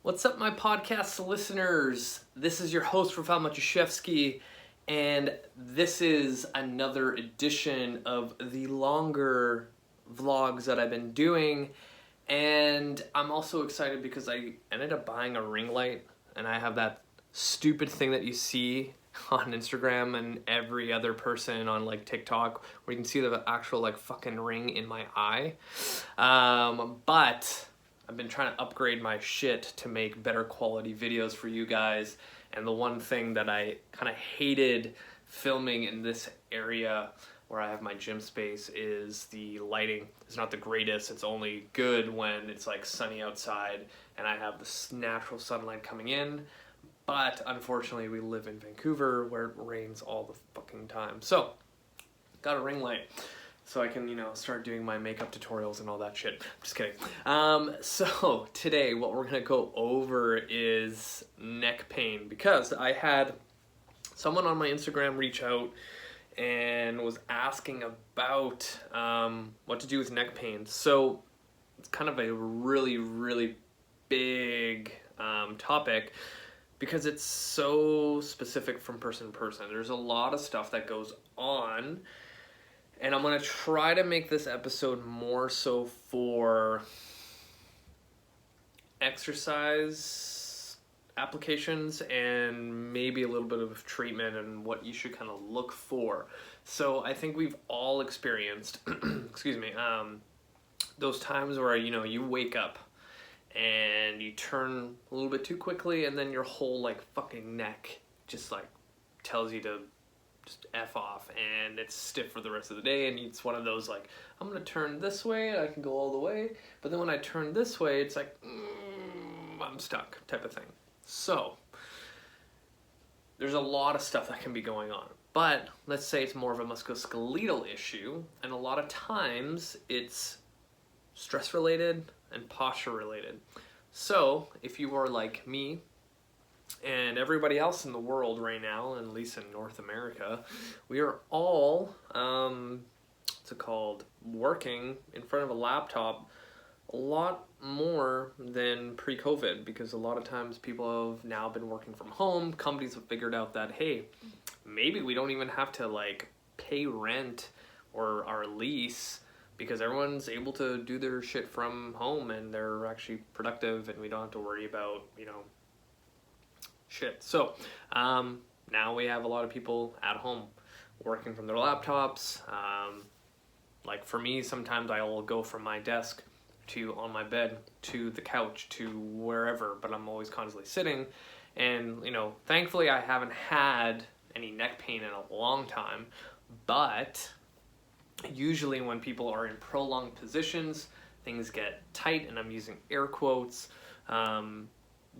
What's up, my podcast listeners? This is your host, Rafal Matuszewski, and this is another edition of the longer vlogs that I've been doing. And I'm also excited because I ended up buying a ring light, and I have that stupid thing that you see on Instagram and every other person on like TikTok where you can see the actual like fucking ring in my eye. But I've been trying to upgrade my shit to make better quality videos for you guys. And the one thing that I kind of hated filming in this area where I have my gym space is the lighting. It's not the greatest. It's only good when it's like sunny outside and I have this natural sunlight coming in. But unfortunately, we live in Vancouver where it rains all the fucking time. So, got a ring light so I can, start doing my makeup tutorials and all that shit. Just kidding. So today what we're gonna go over is neck pain, because I had someone on my Instagram reach out and was asking about what to do with neck pain. So it's kind of a really, really big topic, because it's so specific from person to person. There's a lot of stuff that goes on, and I'm gonna try to make this episode more so for exercise applications and maybe a little bit of treatment and what you should kind of look for. So I think we've all experienced, excuse me, those times where, you wake up and you turn a little bit too quickly and then your whole like fucking neck just like tells you to just F off, and it's stiff for the rest of the day, and it's one of those like, I'm gonna turn this way and I can go all the way, but then when I turn this way it's like, I'm stuck type of thing. So there's a lot of stuff that can be going on, but let's say it's more of a musculoskeletal issue, and a lot of times it's stress related and posture related. So if you are like me and everybody else in the world right now, at least in North America, we are all working in front of a laptop a lot more than pre-COVID, because a lot of times people have now been working from home. Companies have figured out that, hey, maybe we don't even have to like pay rent or our lease, because everyone's able to do their shit from home and they're actually productive, and we don't have to worry about, shit. So now we have a lot of people at home working from their laptops. Like for me, sometimes I will go from my desk to on my bed to the couch to wherever, but I'm always constantly sitting. And thankfully I haven't had any neck pain in a long time, but usually when people are in prolonged positions, things get tight, and I'm using air quotes,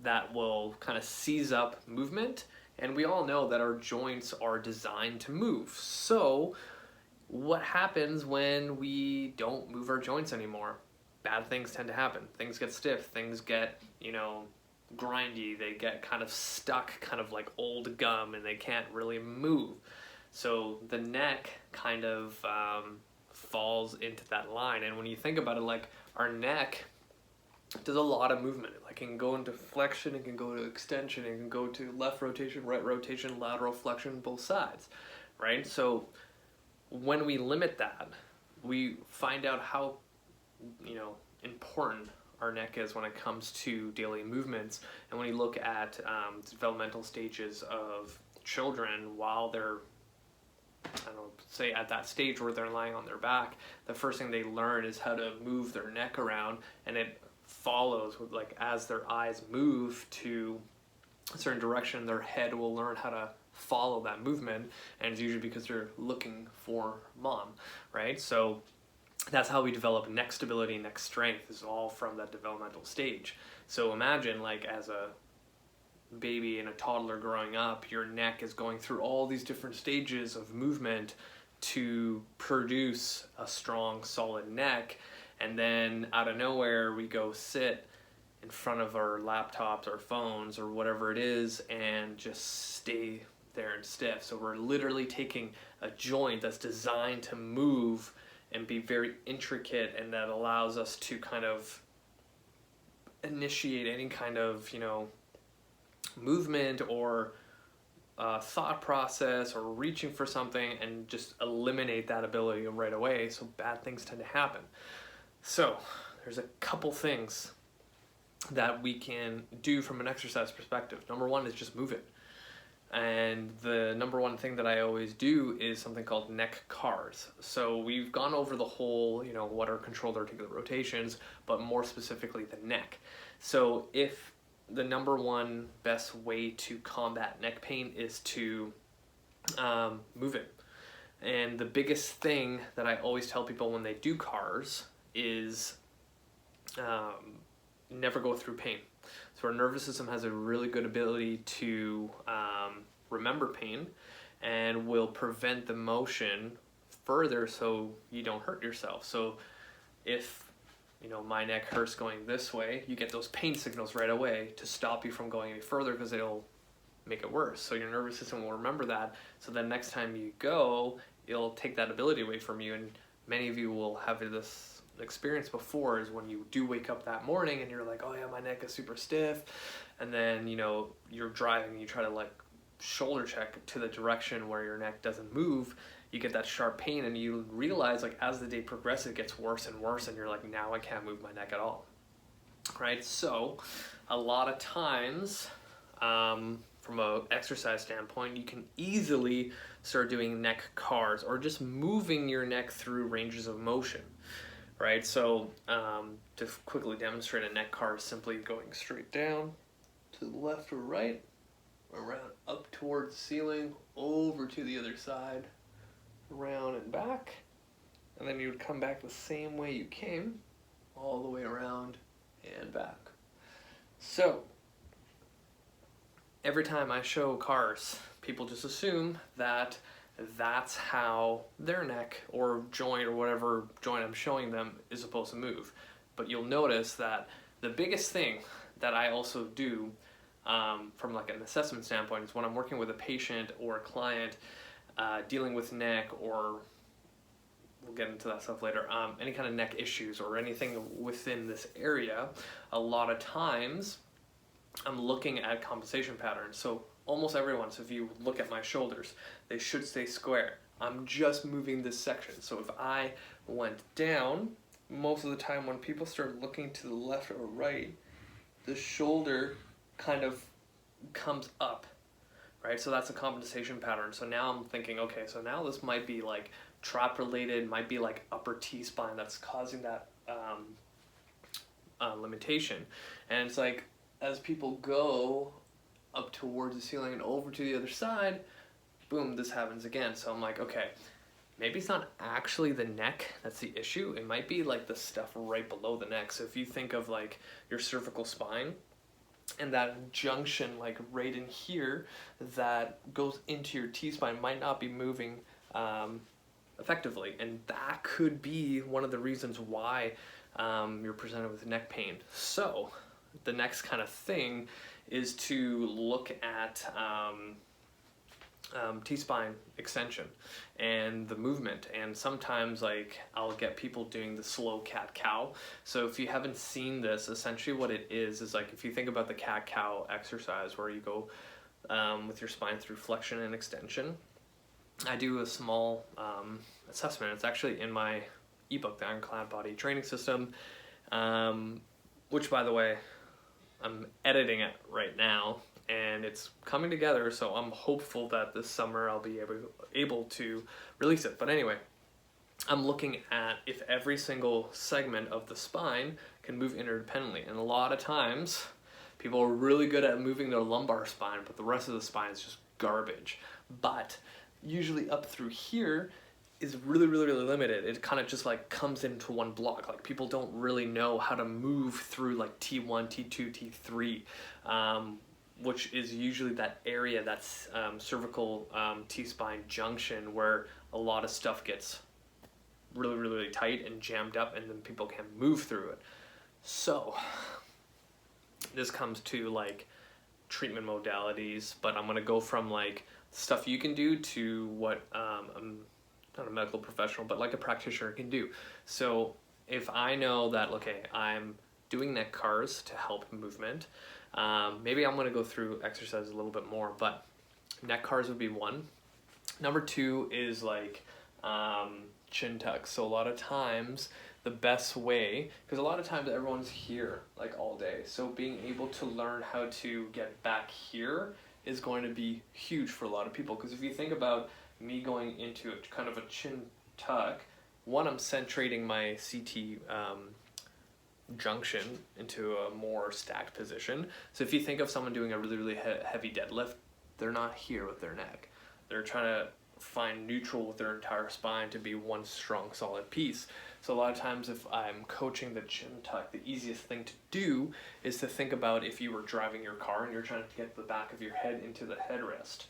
that will kind of seize up movement. And we all know that our joints are designed to move. So what happens when we don't move our joints anymore? Bad things tend to happen. Things get stiff, things get, grindy, they get kind of stuck, kind of like old gum, and they can't really move. So the neck kind of falls into that line. And when you think about it, like our neck does a lot of movement. It can go into flexion, it can go to extension, it can go to left rotation, right rotation, lateral flexion, both sides, right? So when we limit that, we find out how, important our neck is when it comes to daily movements. And when you look at developmental stages of children, while they're, say at that stage where they're lying on their back, the first thing they learn is how to move their neck around, and it follows with as their eyes move to a certain direction, their head will learn how to follow that movement, and it's usually because they're looking for mom, right? So that's how we develop neck stability, neck strength, is all from that developmental stage. So imagine as a baby and a toddler growing up, your neck is going through all these different stages of movement to produce a strong, solid neck. And then out of nowhere, we go sit in front of our laptops or phones or whatever it is and just stay there and stiff. So we're literally taking a joint that's designed to move and be very intricate, and that allows us to kind of initiate any kind of, you know, movement or thought process or reaching for something and just eliminate that ability right away, so bad things tend to happen. So there's a couple things that we can do from an exercise perspective. Number one is just move it. And the number one thing that I always do is something called neck cars. So we've gone over the whole, you know, what are controlled articular rotations, but more specifically the neck. So if the number one best way to combat neck pain is to move it. And the biggest thing that I always tell people when they do cars is never go through pain. So our nervous system has a really good ability to remember pain and will prevent the motion further so you don't hurt yourself. So if, you know, my neck hurts going this way, you get those pain signals right away to stop you from going any further because it'll make it worse. So your nervous system will remember that. So then next time you go, it'll take that ability away from you. And many of you will have this experience before, is when you do wake up that morning and you're like, oh yeah, my neck is super stiff, and then, you know, you're driving and you try to like shoulder check to the direction where your neck doesn't move, you get that sharp pain, and you realize like as the day progresses it gets worse and worse, and you're like, now I can't move my neck at all, right? So a lot of times from a exercise standpoint, you can easily start doing neck cars or just moving your neck through ranges of motion. Right, so to quickly demonstrate a neck car is simply going straight down to the left or right, around up towards the ceiling, over to the other side, around and back, and then you would come back the same way you came, all the way around and back. So every time I show cars, people just assume that that's how their neck or joint or whatever joint I'm showing them is supposed to move. But you'll notice that the biggest thing that I also do from like an assessment standpoint is when I'm working with a patient or a client dealing with neck, or we'll get into that stuff later, any kind of neck issues or anything within this area, a lot of times I'm looking at compensation patterns. So almost everyone, so if you look at my shoulders, they should stay square. I'm just moving this section. So if I went down, most of the time when people start looking to the left or right, the shoulder kind of comes up, right? So that's a compensation pattern. So now I'm thinking, okay, so now this might be like trap related, might be like upper T-spine that's causing that limitation. And it's like, as people go up towards the ceiling and over to the other side, boom, this happens again. So I'm like, okay, maybe it's not actually the neck that's the issue. It might be like the stuff right below the neck. So if you think of like your cervical spine and that junction like right in here that goes into your T-spine might not be moving effectively. And that could be one of the reasons why you're presented with neck pain. So the next kind of thing is to look at T-spine extension and the movement. And sometimes like I'll get people doing the slow cat-cow. So if you haven't seen this, essentially what it is like if you think about the cat-cow exercise where you go with your spine through flexion and extension, I do a small assessment. It's actually in my ebook, the Ironclad Body Training System, which by the way, I'm editing it right now and it's coming together, so I'm hopeful that this summer I'll be able to release it. But anyway, I'm looking at if every single segment of the spine can move interdependently. And a lot of times people are really good at moving their lumbar spine, but the rest of the spine is just garbage. But usually up through here is really limited. It kind of just like comes into one block. Like people don't really know how to move through like T1, T2, T3, which is usually that area that's cervical T-spine junction where a lot of stuff gets really tight and jammed up, and then people can't move through it. So this comes to like treatment modalities, but I'm gonna go from like stuff you can do to what not a medical professional, but like a practitioner can do. So if I know that, okay, I'm doing neck cars to help movement. Maybe I'm going to go through exercise a little bit more, but neck cars would be one. Number two is like chin tucks. So a lot of times the best way, because a lot of times everyone's here like all day, so being able to learn how to get back here is going to be huge for a lot of people. Because if you think about me going into kind of a chin tuck, one, I'm centrating my CT junction into a more stacked position. So if you think of someone doing a really heavy deadlift, they're not here with their neck. They're trying to find neutral with their entire spine to be one strong solid piece. So a lot of times if I'm coaching the chin tuck, the easiest thing to do is to think about if you were driving your car and you're trying to get the back of your head into the headrest,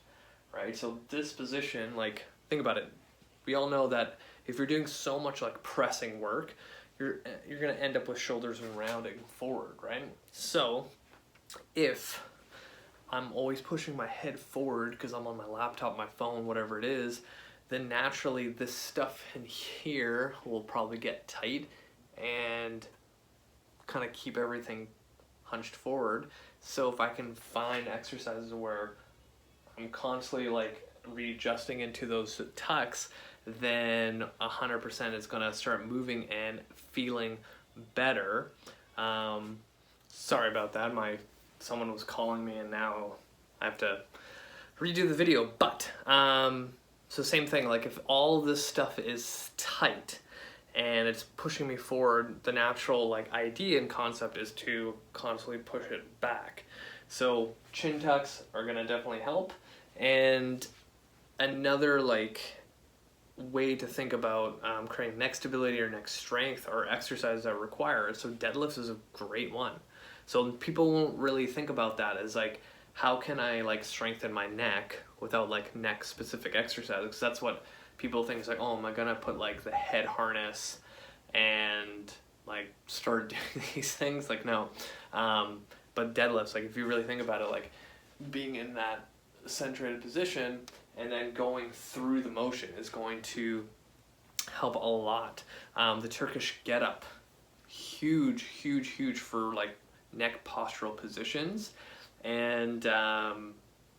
right? So this position, like, think about it. We all know that if you're doing so much like pressing work, you're gonna end up with shoulders and rounding forward, right? So if I'm always pushing my head forward because I'm on my laptop, my phone, whatever it is, then naturally this stuff in here will probably get tight and kind of keep everything hunched forward. So if I can find exercises where I'm constantly like readjusting into those tucks, then 100% it's gonna start moving and feeling better. Sorry about that, someone was calling me and now I have to redo the video, but so same thing, like if all this stuff is tight and it's pushing me forward, the natural like idea and concept is to constantly push it back. So chin tucks are gonna definitely help. And another like way to think about creating neck stability or neck strength are exercises that require it. So deadlifts is a great one. So people won't really think about that as like, how can I like strengthen my neck without like neck specific exercises? Because that's what people think is like, oh, am I gonna put like the head harness and like start doing these things? Like no, but deadlifts, like if you really think about it, like being in that centrated position and then going through the motion is going to help a lot. The Turkish get up, huge for like neck postural positions and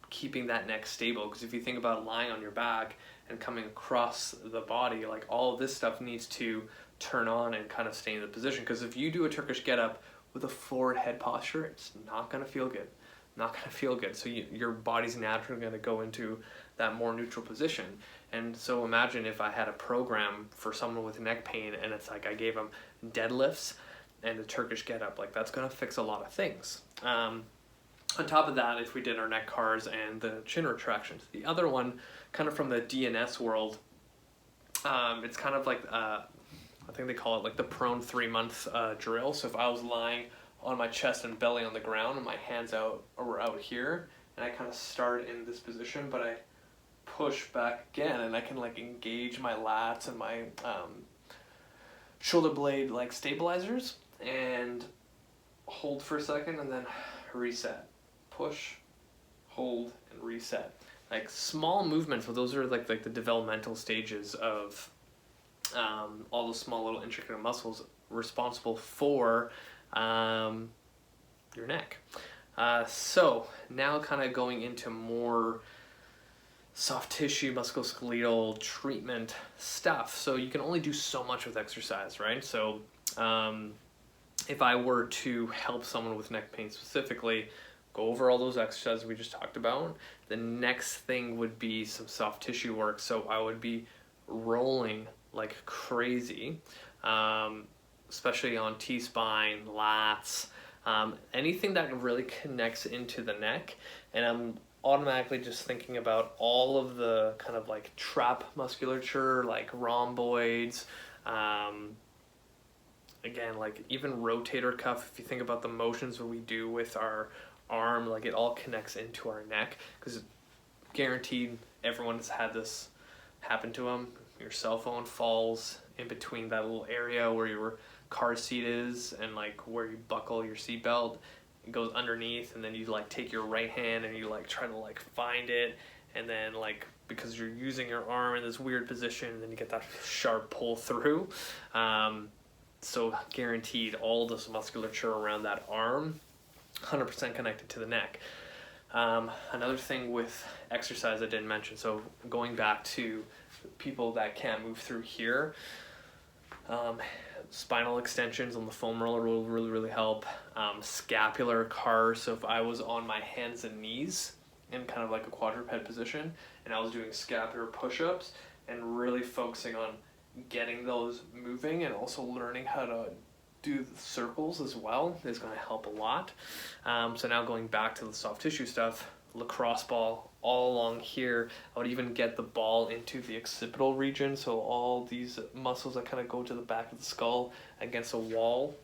keeping that neck stable. Because if you think about lying on your back and coming across the body, like all of this stuff needs to turn on and kind of stay in the position. Because if you do a Turkish get up with a forward head posture, it's not gonna feel good. Not gonna feel good. So your body's naturally gonna go into that more neutral position. And so imagine if I had a program for someone with neck pain and it's like I gave them deadlifts and the Turkish get up, like that's gonna fix a lot of things. On top of that, if we did our neck cars and the chin retractions, the other one kind of from the DNS world, it's kind of like, I think they call it like the prone 3-month drill. So if I was lying on my chest and belly on the ground and my hands were out here and I kind of start in this position, but I push back again and I can like engage my lats and my shoulder blade like stabilizers and hold for a second and then reset. Push, hold, and reset. Like small movements, but those are like the developmental stages of all those small little intricate muscles responsible for your neck. So now kind of going into more soft tissue musculoskeletal treatment stuff. So you can only do so much with exercise, right? So if I were to help someone with neck pain specifically, go over all those exercises we just talked about. The next thing would be some soft tissue work. So I would be rolling like crazy, especially on T-spine, lats, anything that really connects into the neck. And I'm automatically just thinking about all of the kind of like trap musculature, like rhomboids, again, like even rotator cuff. If you think about the motions that we do with our arm, like it all connects into our neck, because guaranteed everyone has had this happen to them. Your cell phone falls in between that little area where your car seat is and like where you buckle your seatbelt. It goes underneath, and then you like take your right hand and you like try to like find it, and then like because you're using your arm in this weird position, and then you get that sharp pull through. So guaranteed all this musculature around that arm, 100% connected to the neck. Another thing with exercise I didn't mention, so going back to people that can't move through here, spinal extensions on the foam roller will really help. Scapular cars, so if I was on my hands and knees in kind of like a quadruped position and I was doing scapular push-ups and really focusing on getting those moving and also learning how to do the circles as well is going to help a lot. So now going back to the soft tissue stuff, lacrosse ball all along here, I would even get the ball into the occipital region, so all these muscles that kind of go to the back of the skull against a wall.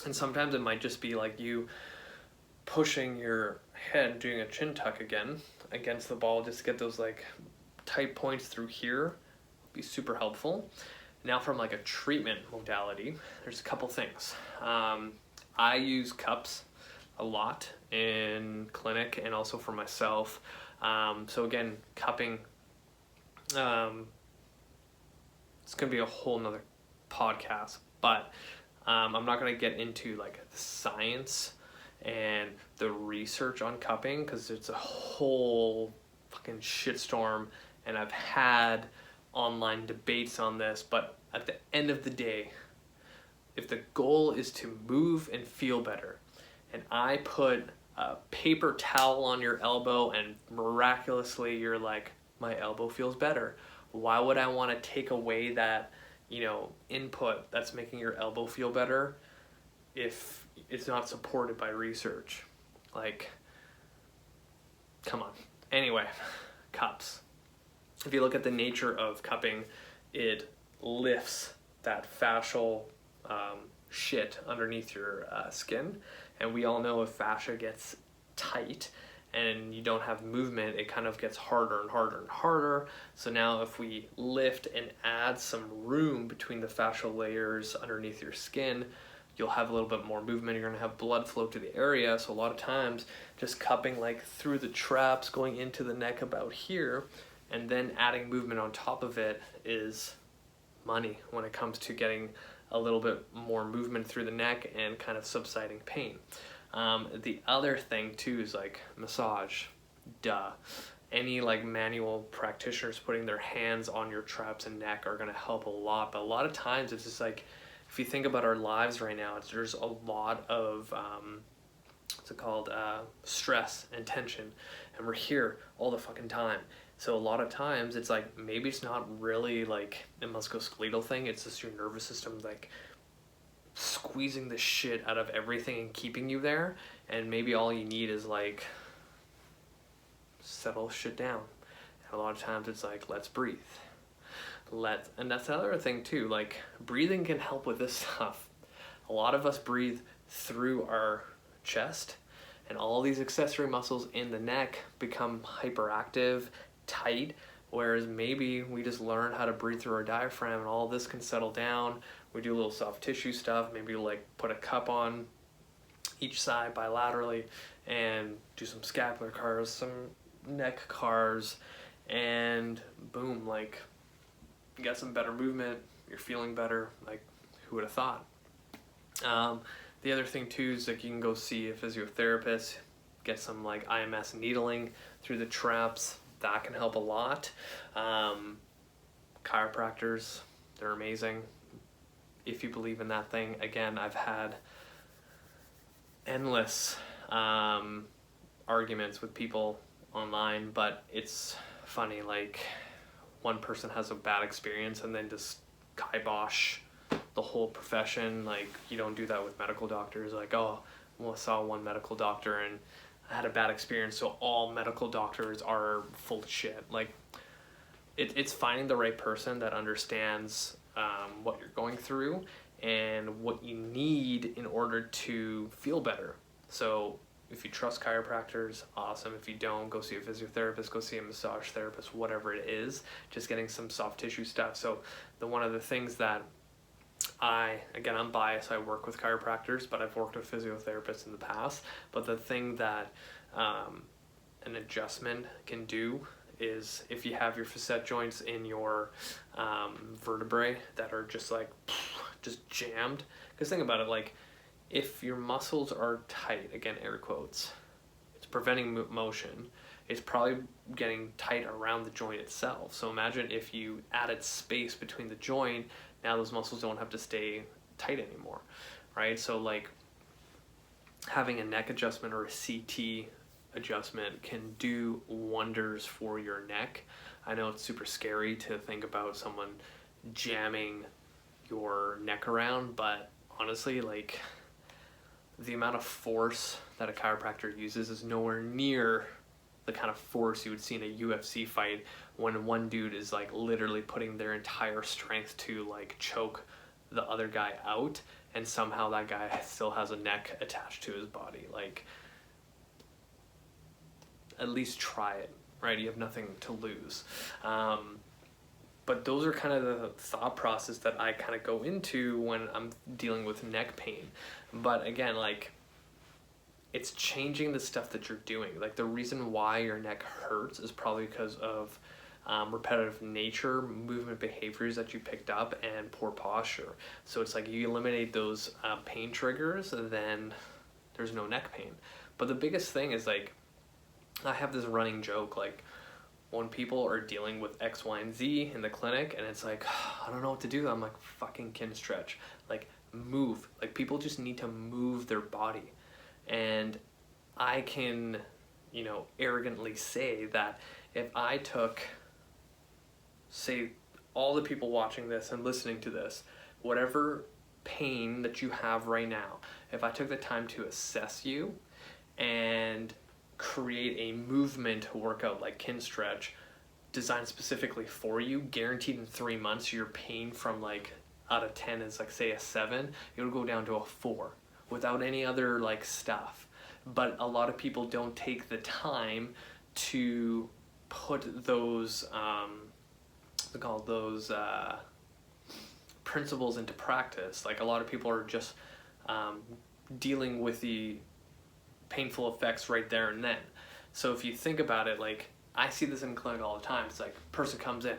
And sometimes it might just be like you pushing your head, doing a chin tuck again against the ball, just to get those like tight points through here. Be super helpful. Now from like a treatment modality, there's a couple things. I use cups a lot in clinic and also for myself. So again, cupping, it's gonna be a whole nother podcast, but I'm not gonna get into like the science and the research on cupping because it's a whole fucking shitstorm, and I've had online debates on this, but at the end of the day, if the goal is to move and feel better, and I put a paper towel on your elbow and miraculously you're like, my elbow feels better, why would I want to take away that, you know, input that's making your elbow feel better if it's not supported by research? Like, come on. Anyway, cups. If you look at the nature of cupping, it lifts that fascial shit underneath your skin. And we all know if fascia gets tight and you don't have movement, it kind of gets harder and harder and harder. So now if we lift and add some room between the fascial layers underneath your skin, you'll have a little bit more movement. You're gonna have blood flow to the area. So a lot of times just cupping like through the traps, going into the neck about here, and then adding movement on top of it is money when it comes to getting a little bit more movement through the neck and kind of subsiding pain. The other thing too is like massage. Duh. Any like manual practitioners putting their hands on your traps and neck are gonna help a lot, but a lot of times it's just like, if you think about our lives right now, there's a lot of what's it called, stress and tension, and we're here all the fucking time. So a lot of times it's like, maybe it's not really like a musculoskeletal thing, it's just your nervous system like squeezing the shit out of everything and keeping you there, and maybe all you need is like settle shit down. And a lot of times it's like, let's breathe. And that's the other thing too, like breathing can help with this stuff. A lot of us breathe through our chest, and all these accessory muscles in the neck become hyperactive, tight, whereas maybe we just learn how to breathe through our diaphragm and all this can settle down. We do a little soft tissue stuff, maybe like put a cup on each side bilaterally and do some scapular cars, some neck cars, and boom, like you got some better movement, you're feeling better. Like, who would have thought? The other thing too is like you can go see a physiotherapist, get some like IMS needling through the traps. That can help a lot. Chiropractors, they're amazing. If you believe in that thing, again, I've had endless arguments with people online, but it's funny, like one person has a bad experience and then just kibosh the whole profession. Like, you don't do that with medical doctors. Like, oh, well, I saw one medical doctor and I had a bad experience, so all medical doctors are full of shit. Like, it's finding the right person that understands what you're going through and what you need in order to feel better. So if you trust chiropractors, awesome. If you don't, go see a physiotherapist, go see a massage therapist, whatever it is, just getting some soft tissue stuff. So one of the things that I'm biased, I work with chiropractors, but I've worked with physiotherapists in the past. But the thing that an adjustment can do is, if you have your facet joints in your vertebrae that are just like just jammed. Because think about it, like if your muscles are tight, again, air quotes, it's preventing motion. It's probably getting tight around the joint itself. So imagine if you added space between the joint, now those muscles don't have to stay tight anymore, right? So like having a neck adjustment or a CT adjustment can do wonders for your neck. I know it's super scary to think about someone jamming your neck around, but honestly, like the amount of force that a chiropractor uses is nowhere near the kind of force you would see in a UFC fight when one dude is like literally putting their entire strength to like choke the other guy out, and somehow that guy still has a neck attached to his body. Like, at least try it, right? You have nothing to lose. But those are kind of the thought process that I kind of go into when I'm dealing with neck pain. But again, like, it's changing the stuff that you're doing. Like the reason why your neck hurts is probably because of repetitive nature, movement behaviors that you picked up, and poor posture. So it's like you eliminate those pain triggers, then there's no neck pain. But the biggest thing is like, I have this running joke, like when people are dealing with X, Y, and Z in the clinic, and it's like, I don't know what to do. I'm like, fucking kin stretch. Like, move. Like, people just need to move their body. And I can, you know, arrogantly say that if I took, say, all the people watching this and listening to this, whatever pain that you have right now, if I took the time to assess you and create a movement workout like kin stretch designed specifically for you, guaranteed in 3 months your pain from like out of 10 is like say a 7, it'll go down to a 4 without any other like stuff. But a lot of people don't take the time to put those principles into practice. Like a lot of people are just dealing with the painful effects right there and then. So if you think about it, like I see this in clinic all the time. It's like person comes in,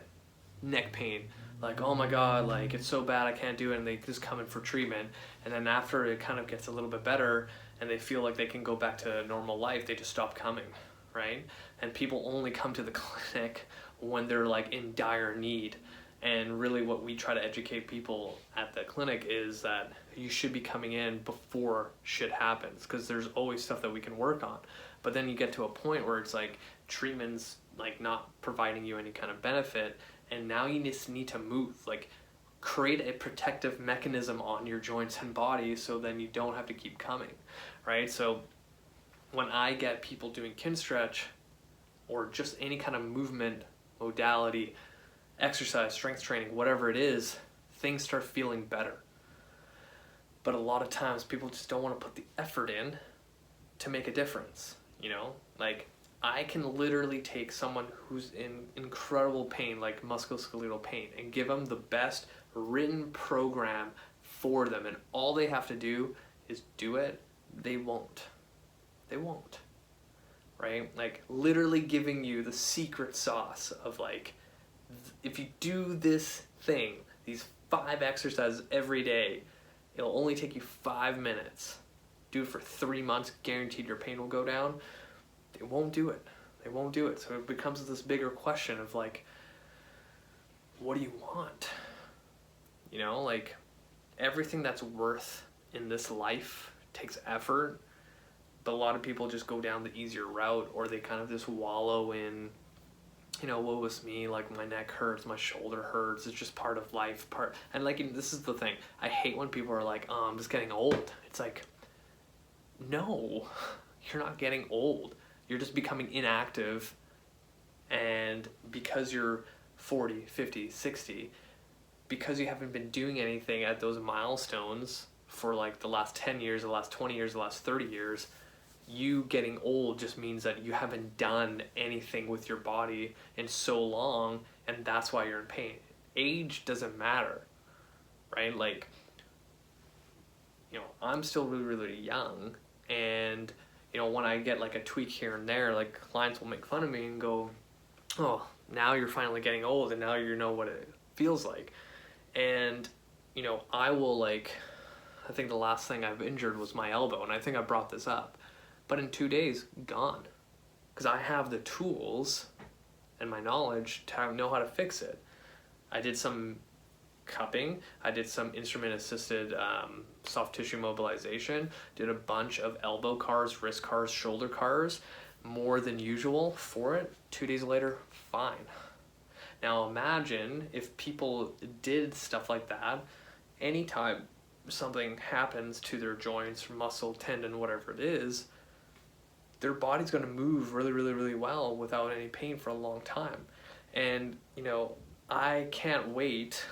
neck pain, like, oh my God, like it's so bad I can't do it, and they just come in for treatment, and then after it kind of gets a little bit better and they feel like they can go back to normal life, they just stop coming, right? And people only come to the clinic when they're like in dire need. And really what we try to educate people at the clinic is that you should be coming in before shit happens, because there's always stuff that we can work on. But then you get to a point where it's like treatment's like not providing you any kind of benefit, and now you just need to move. Like create a protective mechanism on your joints and body so then you don't have to keep coming, right? So when I get people doing kin stretch or just any kind of movement modality, exercise, strength training, whatever it is, things start feeling better. But a lot of times people just don't want to put the effort in to make a difference, you know? Like I can literally take someone who's in incredible pain, like musculoskeletal pain, and give them the best written program for them, and all they have to do is do it. They won't, right? Like literally giving you the secret sauce of like, if you do this thing, these 5 exercises every day, it'll only take you 5 minutes. Do it for 3 months, guaranteed your pain will go down. They won't do it. They won't do it. So it becomes this bigger question of like, what do you want? You know, like everything that's worth in this life takes effort, but a lot of people just go down the easier route, or they kind of just wallow in, you know, woe is me, like my neck hurts, my shoulder hurts, it's just part of life, and like, this is the thing, I hate when people are like, oh, I'm just getting old. It's like, no, you're not getting old. You're just becoming inactive, and because you're 40, 50, 60, because you haven't been doing anything at those milestones for like the last 10 years, the last 20 years, the last 30 years, you getting old just means that you haven't done anything with your body in so long, and that's why you're in pain. Age doesn't matter, right? Like, you know, I'm still really, really young, and you know, when I get like a tweak here and there, like clients will make fun of me and go, oh, now you're finally getting old and now you know what it feels like. And I will I think the last thing I've injured was my elbow, and I think I brought this up, but in 2 days, gone. Because I have the tools and my knowledge to know how to fix it. I did some cupping, I did some instrument assisted soft tissue mobilization, did a bunch of elbow cars, wrist cars, shoulder cars, more than usual for it. 2 days later, fine. Now imagine if people did stuff like that, anytime something happens to their joints, muscle, tendon, whatever it is, their body's going to move really, really, really well without any pain for a long time. And, I can't wait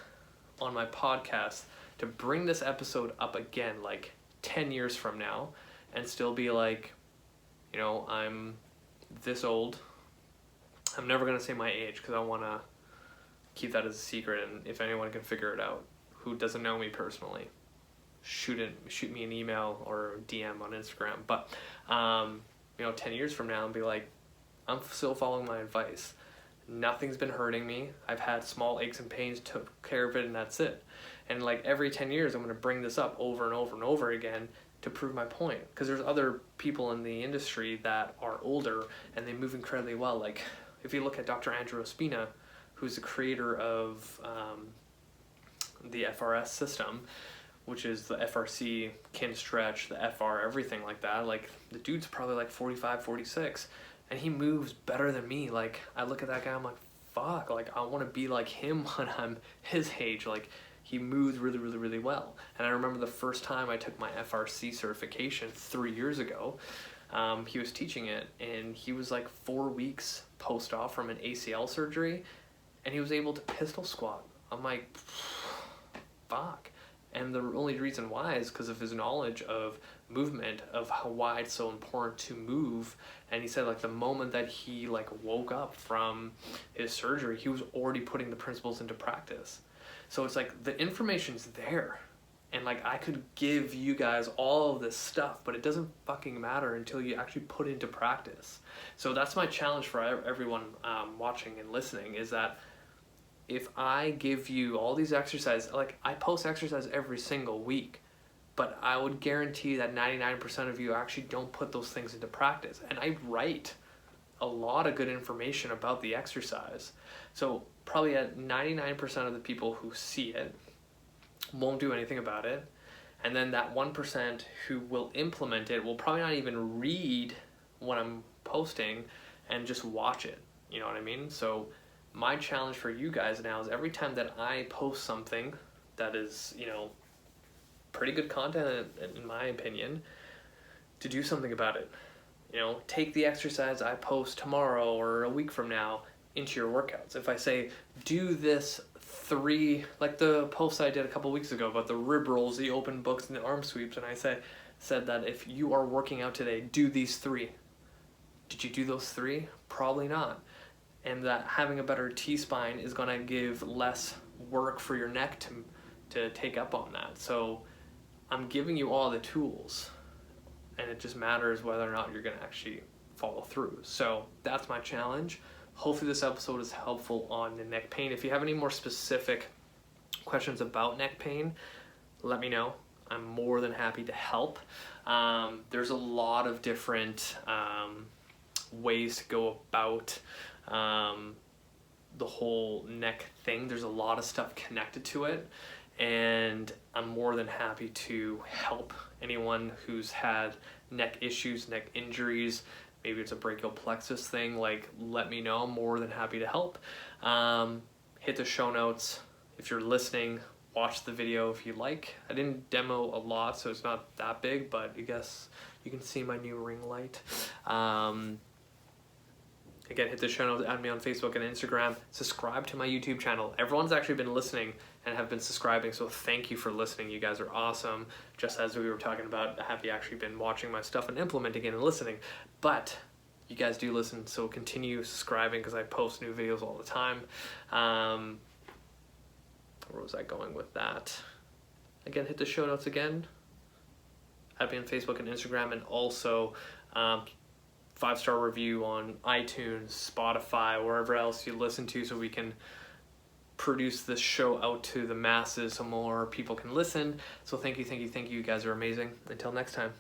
on my podcast to bring this episode up again, 10 years from now, and still be I'm this old. I'm never going to say my age because I want to keep that as a secret, and if anyone can figure it out who doesn't know me personally, shoot me an email or DM on Instagram. But 10 years from now, and be I'm still following my advice. Nothing's been hurting me. I've had small aches and pains, took care of it, and that's it. And every 10 years, I'm going to bring this up over and over and over again to prove my point. Because there's other people in the industry that are older and they move incredibly well. If you look at Dr. Andrew Spinal, who's the creator of the FRS system, which is the FRC, kin stretch, the FR, everything like that. The dude's probably 45, 46, and he moves better than me. I look at that guy, I'm fuck, I want to be like him when I'm his age. He moves really, really, really well. And I remember the first time I took my FRC certification 3 years ago, he was teaching it, and he was 4 weeks post-op from an ACL surgery, and he was able to pistol squat. I'm fuck. And the only reason why is because of his knowledge of movement, of why it's so important to move. And he said the moment that he woke up from his surgery, he was already putting the principles into practice. So it's the information's there. And I could give you guys all of this stuff, but it doesn't fucking matter until you actually put it into practice. So that's my challenge for everyone watching and listening, is that if I give you all these exercises, I post exercise every single week, but I would guarantee that 99% of you actually don't put those things into practice. And I write a lot of good information about the exercise. So probably at 99% of the people who see it won't do anything about it. And then that 1% who will implement it will probably not even read what I'm posting and just watch it. You know what I mean? So my challenge for you guys now is every time that I post something that is, pretty good content in my opinion, to do something about it. Take the exercise I post tomorrow or a week from now into your workouts. If I say, do this 3, the post I did a couple weeks ago about the rib rolls, the open books, and the arm sweeps, and I said that if you are working out today, do these 3. Did you do those 3? Probably not. And that having a better T-spine is going to give less work for your neck to take up on that. So I'm giving you all the tools, and it just matters whether or not you're going to actually follow through. So that's my challenge. Hopefully this episode is helpful on the neck pain. If you have any more specific questions about neck pain, let me know. I'm more than happy to help. There's a lot of different ways to go about the whole neck thing. There's a lot of stuff connected to it, and I'm more than happy to help anyone who's had neck issues, neck injuries. Maybe it's a brachial plexus thing. Let me know. I'm more than happy to help. Hit the show notes. If you're listening, watch the video if you like. I didn't demo a lot, so it's not that big, but I guess you can see my new ring light. Again, hit the show notes, add me on Facebook and Instagram, subscribe to my YouTube channel. Everyone's actually been listening and have been subscribing, so thank you for listening. You guys are awesome. Just as we were talking about, have you actually been watching my stuff and implementing it and listening? But you guys do listen, so continue subscribing because I post new videos all the time. Where was I going with that? Again, hit the show notes again. Add me on Facebook and Instagram, and also 5-star review on iTunes, Spotify, wherever else you listen to, so we can produce this show out to the masses so more people can listen. So thank you. You guys are amazing. Until next time.